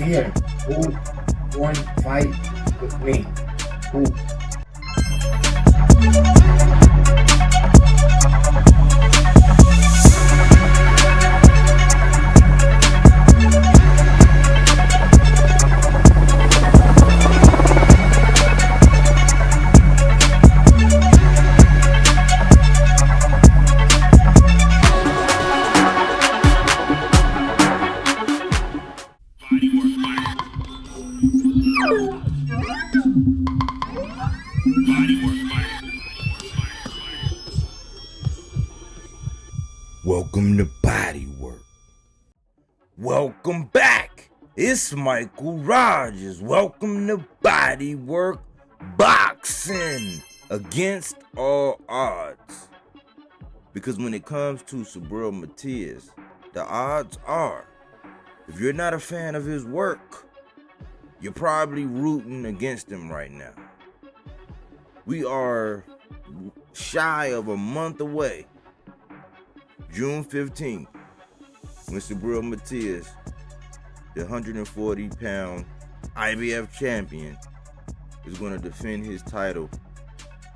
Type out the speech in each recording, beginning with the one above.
here. Who want to fight with me? Who? Welcome to BodyWork. Welcome back. It's Michael Rogers. Welcome to BodyWork Boxing against all odds. Because when it comes to Subriel Matias, the odds are, if you're not a fan of his work, you're probably rooting against him right now. We are shy of a month away, June 15th, when Subriel Matias, the 140-pound IBF champion, is going to defend his title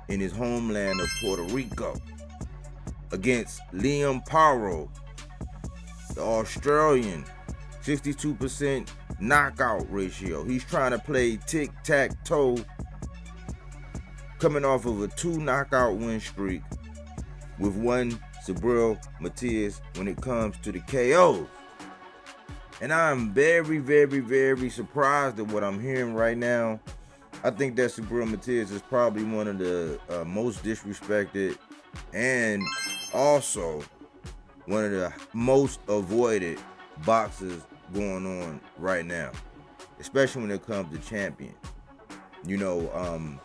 in his homeland of Puerto Rico against Liam Paro, the Australian, 62% knockout ratio. He's trying to play tic-tac-toe, coming off of a 2 knockout win streak with one Subriel Matias when it comes to the KOs. And I'm very, very, very surprised at what I'm hearing right now. I think that Subriel Matias is probably one of the most disrespected and also one of the most avoided boxers going on right now, especially when it comes to champion. You know,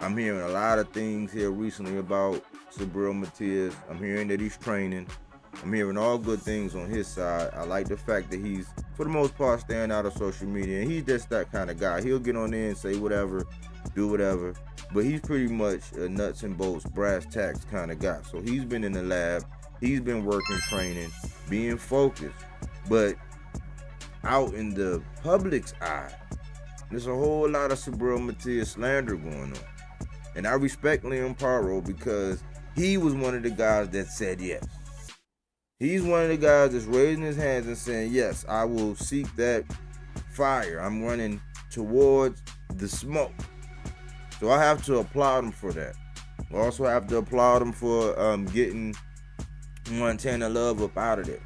I'm hearing a lot of things here recently about Subriel Matias. I'm hearing that he's training. I'm hearing all good things on his side. I like the fact that he's, for the most part, staying out of social media. And he's just that kind of guy. He'll get on there and say whatever, do whatever. But he's pretty much a nuts and bolts, brass tacks kind of guy. So he's been in the lab. He's been working, training, being focused. But out in the public's eye, there's a whole lot of Subriel Matias slander going on. And I respect Liam Paro because he was one of the guys that said yes. He's one of the guys that's raising his hands and saying, yes, I will seek that fire. I'm running towards the smoke. So I have to applaud him for that. I also have to applaud him for getting Montana Love up out of there.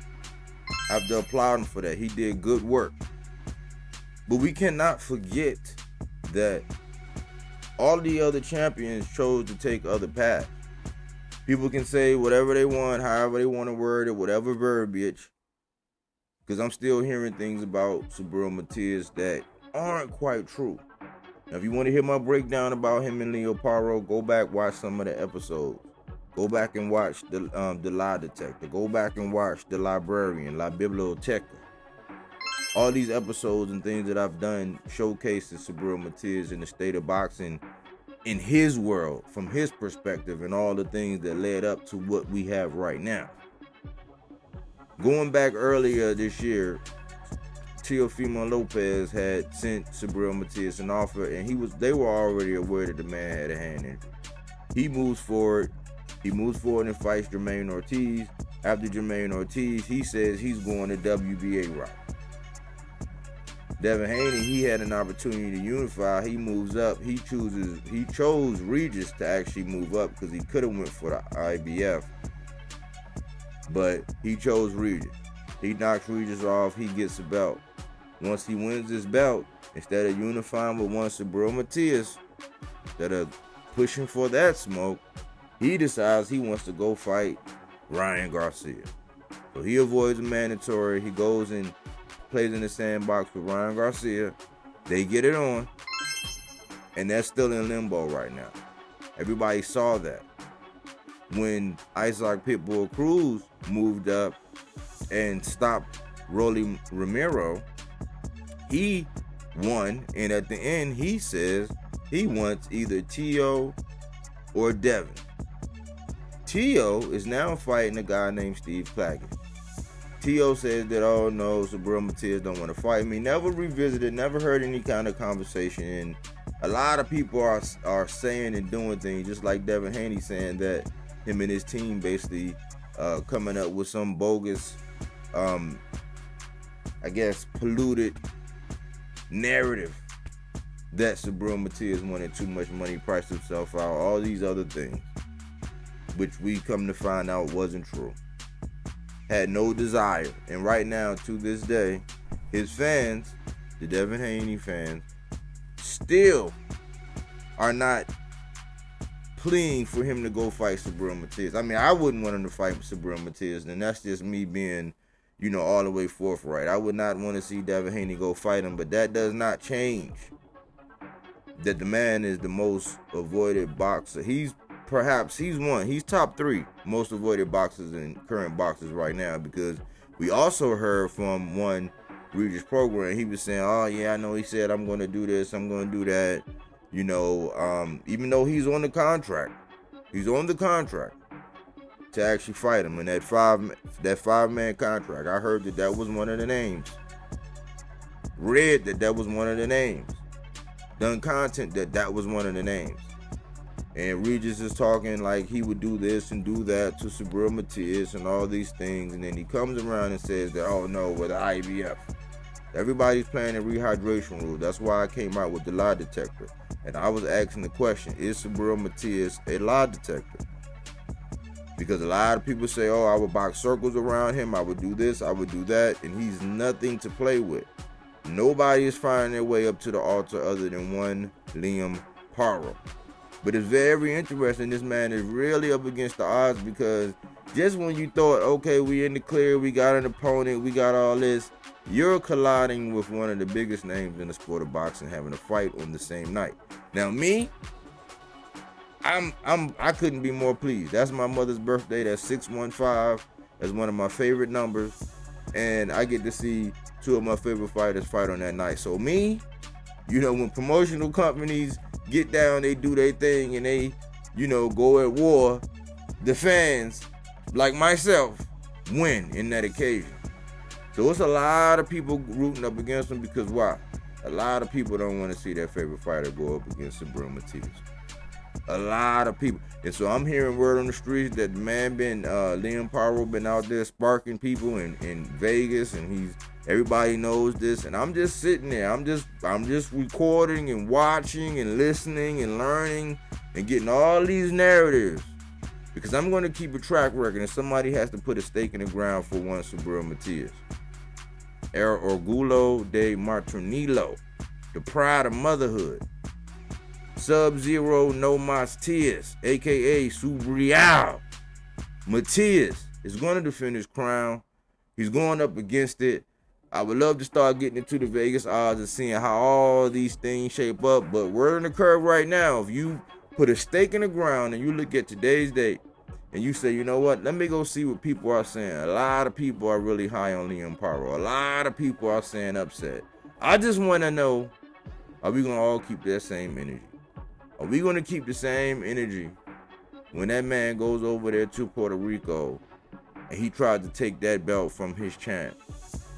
I have to applaud him for that. He did good work. But we cannot forget that all the other champions chose to take other paths. People can say whatever they want, however they want to word it, whatever verbiage. Because I'm still hearing things about Subriel Matias that aren't quite true. Now, if you want to hear my breakdown about him and Liam Paro, go back, watch some of the episodes. Go back and watch the Lie Detector. Go back and watch The Librarian, La Biblioteca. All these episodes and things that I've done showcases Subriel Matias in the state of boxing in his world, from his perspective, and all the things that led up to what we have right now. Going back earlier this year, Teofimo Lopez had sent Subriel Matias an offer, and they were already aware that the man had a hand injury. He moves forward and fights Jermaine Ortiz. After Jermaine Ortiz, he says he's going the WBA route. Devin Haney, he had an opportunity to unify. He moves up. He chose Regis to actually move up because he could have went for the IBF, but he chose Regis. He knocks Regis off. He gets a belt. Once he wins this belt, instead of unifying with one Subriel Matias, instead of pushing for that smoke, he decides he wants to go fight Ryan Garcia. So he avoids a mandatory. He goes and plays in the sandbox with Ryan Garcia. They get it on, and they're still in limbo right now. Everybody saw that. When Isaac Pitbull Cruz moved up and stopped Rolly Romero, he won, and at the end he says he wants either Tio or Devin. Tio is now fighting a guy named Steve Claggett. T.O. says that, oh no, Subriel Matias don't want to fight me. Never revisited, never heard any kind of conversation. And a lot of people are saying and doing things, just like Devin Haney saying that him and his team basically coming up with some bogus, I guess, polluted narrative that Subriel Matias wanted too much money, priced himself out, all these other things, which we come to find out wasn't true. Had no desire. And right now, to this day, his fans, the Devin Haney fans, still are not pleading for him to go fight Subriel Matias. I mean, I wouldn't want him to fight Subriel Matias, and that's just me being, all the way forthright. I would not want to see Devin Haney go fight him, but that does not change that the man is the most avoided boxer. He's top 3 most avoided boxers in current boxers right now, because we also heard from one Regis program, he was saying, oh yeah, I know he said I'm going to do this, I'm going to do that, even though he's on the contract to actually fight him in that 5-man contract. I heard that was one of the names. Read that was one of the names. Done content that was one of the names. And Regis is talking like he would do this and do that to Subriel Matias and all these things. And then he comes around and says that, oh no, with the IBF. Everybody's playing the rehydration rule. That's why I came out with the lie detector. And I was asking the question, is Subriel Matias a lie detector? Because a lot of people say, oh, I would box circles around him, I would do this, I would do that, and he's nothing to play with. Nobody is finding their way up to the altar other than one Liam Paro. But it's very interesting. This man is really up against the odds, because just when you thought, okay, we in the clear, we got an opponent, we got all this, you're colliding with one of the biggest names in the sport of boxing, having a fight on the same night. Now me, I couldn't be more pleased. That's my mother's birthday. That's 615. That's one of my favorite numbers, and I get to see 2 of my favorite fighters fight on that night. So me, when promotional companies get down, they do their thing, and they, go at war, the fans, like myself, win in that occasion. So it's a lot of people rooting up against them, because why? A lot of people don't want to see their favorite fighter go up against Subriel Matias. A lot of people. And so I'm hearing word on the streets that the man Liam Paro been out there sparking people in Vegas, and everybody knows this, and I'm just sitting there. I'm just recording and watching and listening and learning and getting all these narratives, because I'm going to keep a track record, and somebody has to put a stake in the ground for one Subriel Matias. El Orgullo de Martinilo, the pride of motherhood. Sub-Zero No Matias, aka Subriel Matias, is going to defend his crown. He's going up against it. I would love to start getting into the Vegas odds and seeing how all these things shape up, but we're in the curve right now. If you put a stake in the ground and you look at today's date and you say, you know what, let me go see what people are saying. A lot of people are really high on Liam Paro. A lot of people are saying upset. I just want to know, are we going to all keep that same energy? Are we going to keep the same energy when that man goes over there to Puerto Rico and he tried to take that belt from his champ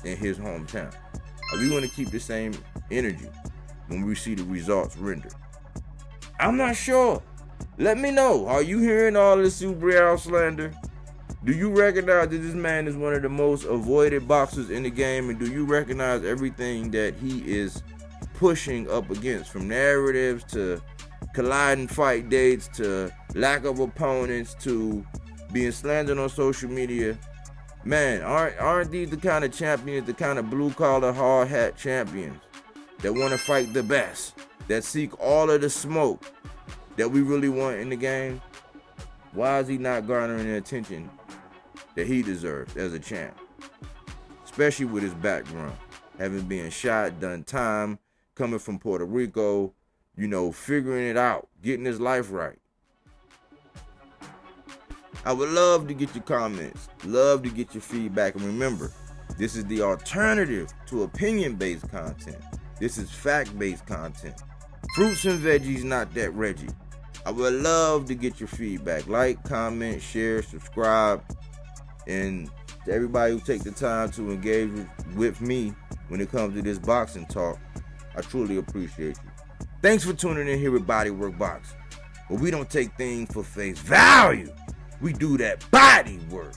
in his hometown? Are we going to keep the same energy when we see the results rendered? I'm not sure. Let me know. Are you hearing all this Subriel slander? Do you recognize that this man is one of the most avoided boxers in the game? And do you recognize everything that he is pushing up against, from narratives to colliding fight dates to lack of opponents to being slandered on social media? Man, aren't these the kind of champions, the kind of blue-collar, hard-hat champions that want to fight the best, that seek all of the smoke that we really want in the game? Why is he not garnering the attention that he deserves as a champ? Especially with his background, having been shot, done time, coming from Puerto Rico, figuring it out, getting his life right. I would love to get your comments, love to get your feedback. And remember, this is the alternative to opinion-based content. This is fact-based content. Fruits and veggies, not that Reggie. I would love to get your feedback. Like, comment, share, subscribe, and To everybody who take the time to engage with me when it comes to this boxing talk, I truly appreciate you. Thanks for tuning in here with Bodywork Boxing. But we don't take things for face value. We do that body work.